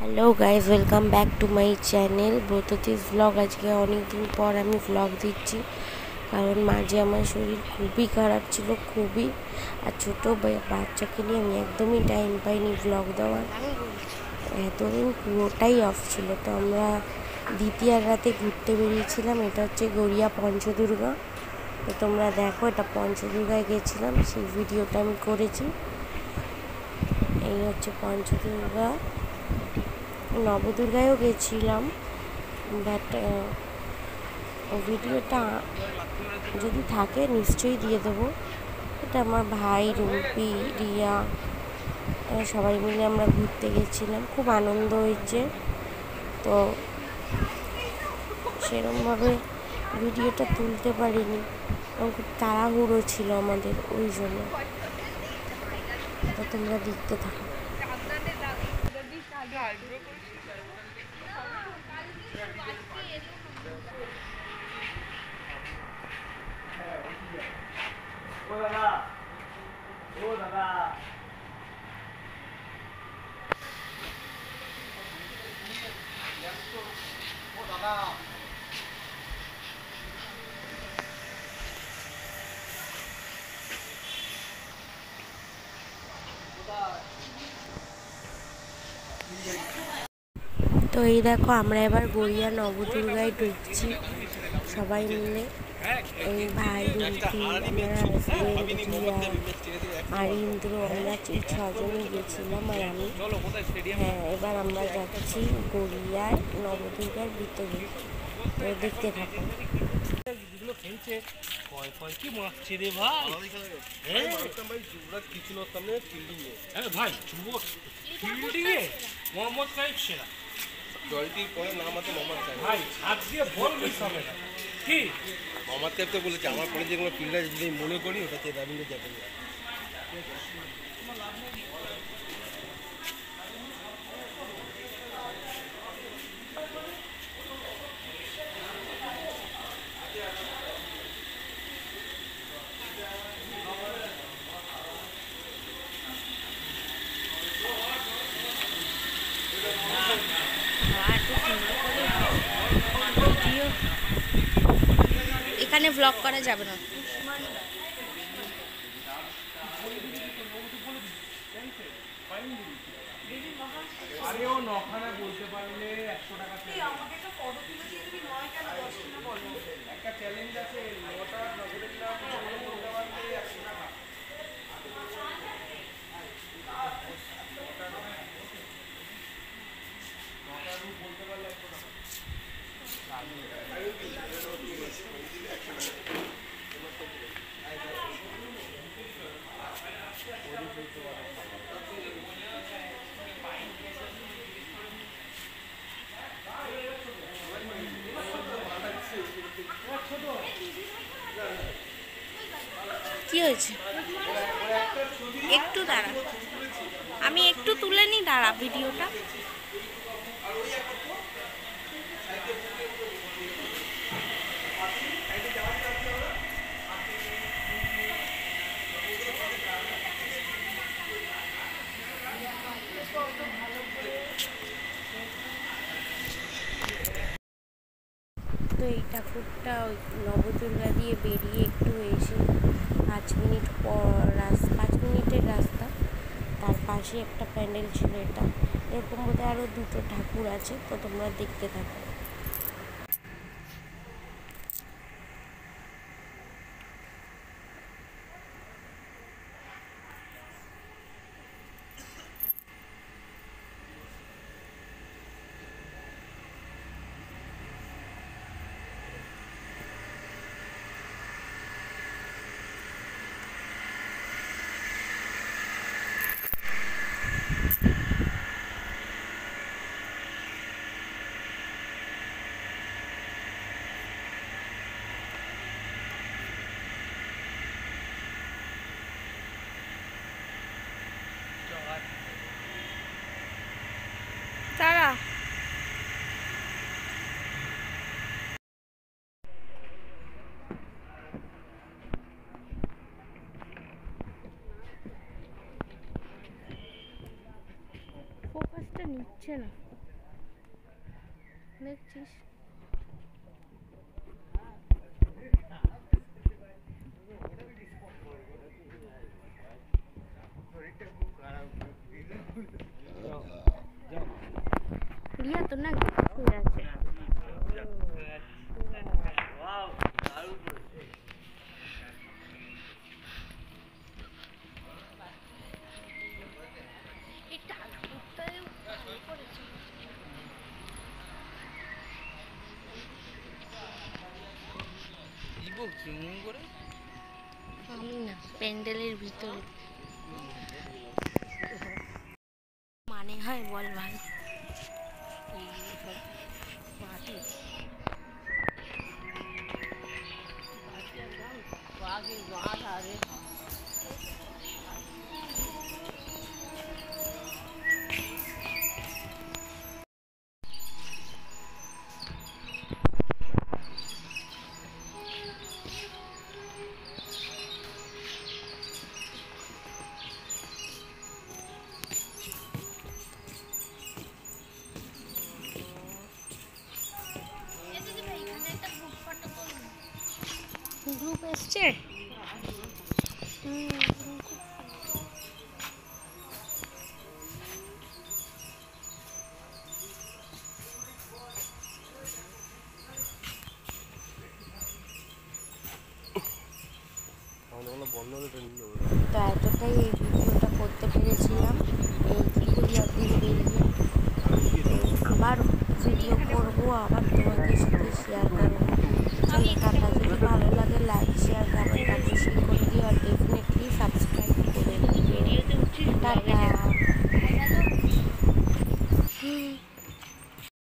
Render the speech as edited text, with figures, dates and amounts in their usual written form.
Hello guys, welcome back to my channel Bratati's vlog. আজকে অনেক দিন পর আমি ব্লগ দিচ্ছি, কারণ মাঝে আমার শরীর খুবই খারাপ ছিল, খুবই। আর ছোটো বাচ্চাকে নিয়ে আমি একদমই টাইম পাইনি ব্লগ দেওয়ার। এতদিন পুরোটাই অফ ছিল। তো আমরা দ্বিতীয়ার রাতে ঘুরতে বেরিয়েছিলাম। এটা হচ্ছে গড়িয়া পঞ্চদুর্গা। তো তোমরা দেখো, এটা পঞ্চদুর্গায় গেছিলাম, সেই ভিডিওটা আমি করেছি। এই হচ্ছে পঞ্চদুর্গা। নবদুর্গায়ও গেছিলাম, বাট ভিডিওটা যদি থাকে নিশ্চয়ই দিয়ে দেবো। এটা আমার ভাই, রুম্পি, রিয়া, সবাই মিলে আমরা ঘুরতে গেছিলাম। খুব আনন্দ হয়েছে। তো সেরমভাবে ভিডিওটা তুলতে পারিনি, খুব তাড়াহুড়ো ছিল আমাদের, ওই জন্য। তো তোমরা দেখতে থাকো। ও দাদা, ও দাদা, ও দাদা। তো এই দেখো, আমরা এবার গড়িয়া নবদুর্গায় ঢুকছি সবাই মিলে। এই ভাই, রুম্পি, আমার হাজবেন্ড, রিয়া আর ইন্দ্র, আমরা এই ছজনই গেছিলাম, আর আমি। হ্যাঁ, এবার আমরা যাচ্ছি গড়িয়ায় নবদুর্গার ভিতরে। তো দেখতে থাকো। জলটির পরে নাম আছে মোহাম্মদ মোহাম্মদ সাহেব তো বলেছে আমার পরে যেগুলো ফিল্ডার যদি মনে করি ওটা হচ্ছে রবীন্দ্র জাদেজা। এখানে ব্লগ করা যাবে না। আরে ও নখানা বলতে পারলে 100 টাকা আমাকে একটা ফটো তুলে দিয়ে তুমি 9 কেন 10 কেন বলো। একটা চ্যালেঞ্জ আছে, 9টা নগরের নাম বলতে পারলে 100 টাকা। বলতে পারলে 100 টাকা। কি হয়েছে? একটু দাঁড়া, আমি একটু তুলে নি, দাঁড়া ভিডিওটা। তো এই ঠাকুরটা ওই নবদুর্গা দিয়ে বেরিয়ে একটু এসে 5 মিনিট পর 5 মিনিটের রাস্তা, তার পাশে একটা প্যান্ডেল ছিল। এটা এরকম বোধহয় আরও দুটো ঠাকুর আছে। তো তোমরা দেখতে থাকো। দাঁড়া। ফোকাসটা নিচ্ছে না। দেখছিস? রিয়া তো না শুয়ে আছে। কি বলছি মন করে? আমি না, প্যান্ডেলের ভিতরে মানে হয় বল ভাই? গ্রুপ এসছে। তো এতটাই এই ভিডিওটা করতে পেরেছিলাম। এইটুকুই একদিন বেরিয়ে আবার ভিডিও করবো, আবার তোমাদের সাথে শেয়ার করবো। চলো টাটা। যদি ভালো লাগে লাইক শেয়ার কমেন্ট অবশ্যই করে দিও, আর ডেফিনেটলি সাবস্ক্রাইব করে দিও। টাটা।